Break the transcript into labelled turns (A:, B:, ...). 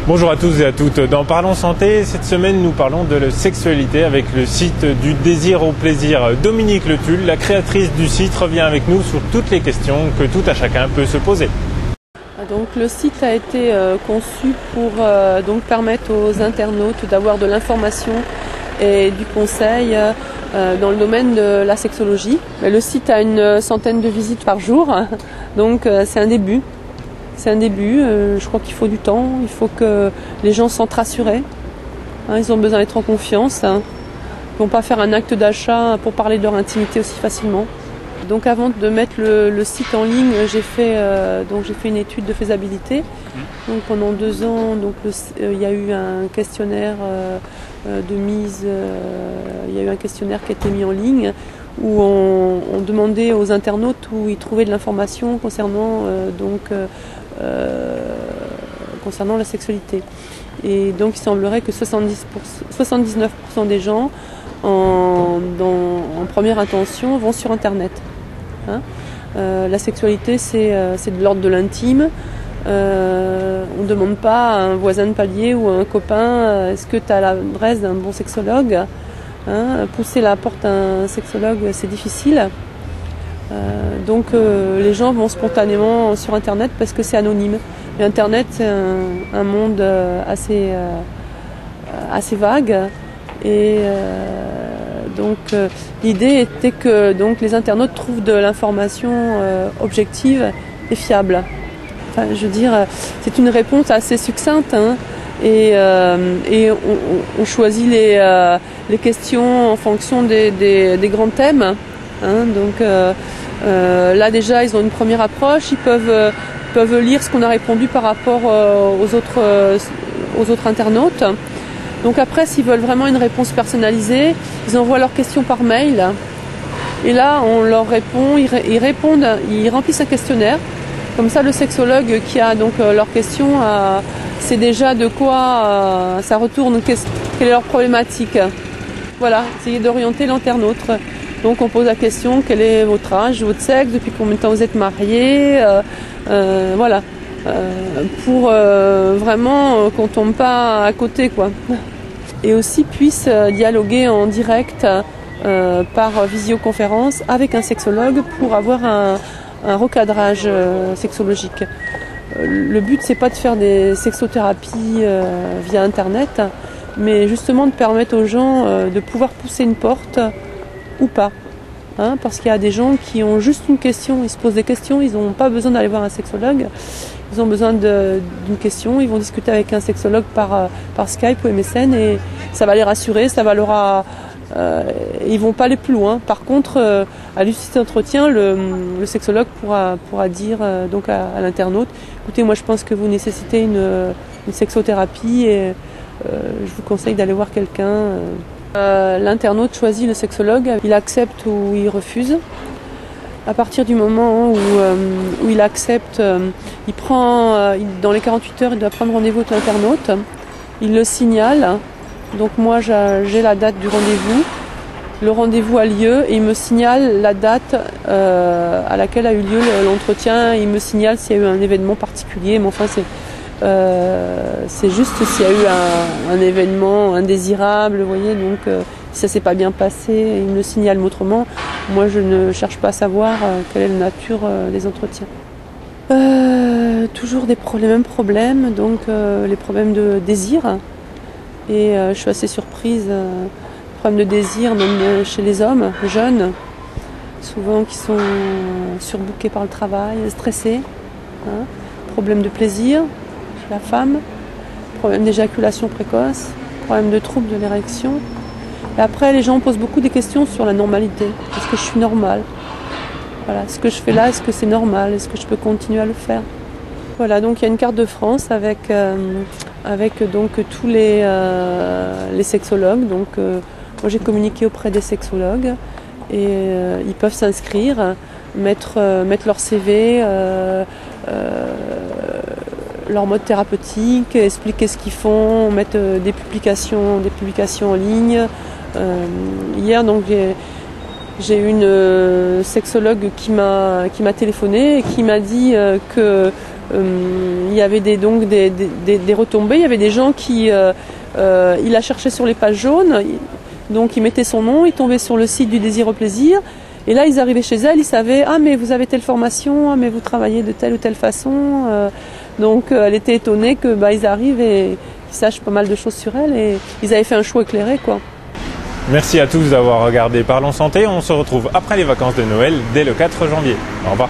A: Bonjour à tous et à toutes. Dans Parlons Santé, cette semaine nous parlons de la sexualité avec le site du désir au plaisir. Dominique Le Tulle, la créatrice du site, revient avec nous sur toutes les questions que tout à chacun peut se poser.
B: Donc, le site a été conçu pour donc permettre aux internautes d'avoir de l'information et du conseil dans le domaine de la sexologie. Le site a une centaine de visites par jour, donc c'est un début. C'est un début, je crois qu'il faut du temps, il faut que les gens se sentent rassurés. Ils ont besoin d'être en confiance. Ils ne vont pas faire un acte d'achat pour parler de leur intimité aussi facilement. Donc avant de mettre le site en ligne, j'ai fait une étude de faisabilité. Donc pendant 2 ans, il y a eu un questionnaire de mise, il y a eu un questionnaire qui a été mis en ligne où on demandait aux internautes où ils trouvaient de l'information concernant la sexualité. Et donc il semblerait que 79% des gens en première intention vont sur Internet. La sexualité c'est de l'ordre de l'intime. On ne demande pas à un voisin de palier ou à un copain est-ce que tu as l'adresse d'un bon sexologue. Pousser la porte à un sexologue c'est difficile. Donc les gens vont spontanément sur Internet parce que c'est anonyme. Mais Internet c'est un monde assez vague et donc l'idée était que donc, les internautes trouvent de l'information objective et fiable. Enfin, je veux dire, c'est une réponse assez succincte et on choisit les questions en fonction des grands thèmes. Donc là déjà ils ont une première approche, ils peuvent lire ce qu'on a répondu par rapport aux autres internautes. Donc après s'ils veulent vraiment une réponse personnalisée, ils envoient leurs questions par mail et là on leur répond, ils remplissent un questionnaire. Comme ça le sexologue qui a donc leurs questions sait déjà de quoi ça retourne, quelle est leur problématique. Voilà, essayer d'orienter l'internaute. Donc on pose la question, quel est votre âge, votre sexe, depuis combien de temps vous êtes mariés, voilà, pour vraiment qu'on ne tombe pas à côté, quoi. Et aussi puisse dialoguer en direct par visioconférence avec un sexologue pour avoir un recadrage sexologique. Le but c'est pas de faire des sexothérapies via internet, mais justement de permettre aux gens de pouvoir pousser une porte ou pas. Parce qu'il y a des gens qui ont juste une question, ils se posent des questions, ils n'ont pas besoin d'aller voir un sexologue, ils ont besoin d'une question, ils vont discuter avec un sexologue par Skype ou MSN et ça va les rassurer, ça va leur ils vont pas aller plus loin. Par contre, à l'issue de cet entretien, le sexologue pourra dire donc à l'internaute, écoutez, moi je pense que vous nécessitez une sexothérapie et je vous conseille d'aller voir quelqu'un. L'internaute choisit le sexologue, il accepte ou il refuse. À partir du moment où il accepte, il prend dans les 48 heures, il doit prendre rendez-vous avec l'internaute, il le signale. Donc moi j'ai la date du rendez-vous, le rendez-vous a lieu et il me signale la date à laquelle a eu lieu l'entretien, il me signale s'il y a eu un événement particulier, mais enfin c'est juste s'il y a eu un événement indésirable, vous voyez, donc si ça s'est pas bien passé, il me le signale, mais autrement, moi je ne cherche pas à savoir quelle est la nature des entretiens. Toujours les mêmes problèmes, donc les problèmes de désir. Et je suis assez surprise, problème de désir même chez les hommes jeunes, souvent qui sont surbookés par le travail, stressés. Problème de plaisir chez la femme, problème d'éjaculation précoce, problème de trouble de l'érection. Et après, les gens posent beaucoup des questions sur la normalité. Est-ce que je suis normale? Voilà, ce que je fais là, est-ce que c'est normal? Est-ce que je peux continuer à le faire? Voilà, donc il y a une carte de France avec donc tous les sexologues. Donc moi j'ai communiqué auprès des sexologues et ils peuvent s'inscrire, mettre leur CV, leur mode thérapeutique, expliquer ce qu'ils font, mettre des publications en ligne. Hier donc j'ai eu une sexologue qui m'a téléphoné et qui m'a dit que il y avait des retombées. Il y avait des gens qui, il la cherchait sur les pages jaunes, donc il mettait son nom, il tombait sur le site du Désir au plaisir. Et là, ils arrivaient chez elle, ils savaient, ah mais vous avez telle formation, ah mais vous travaillez de telle ou telle façon. Donc elle était étonnée que ils arrivent et qu'ils sachent pas mal de choses sur elle. Et ils avaient fait un choix éclairé, quoi.
A: Merci à tous d'avoir regardé Parlons Santé. On se retrouve après les vacances de Noël dès le 4 janvier. Au revoir.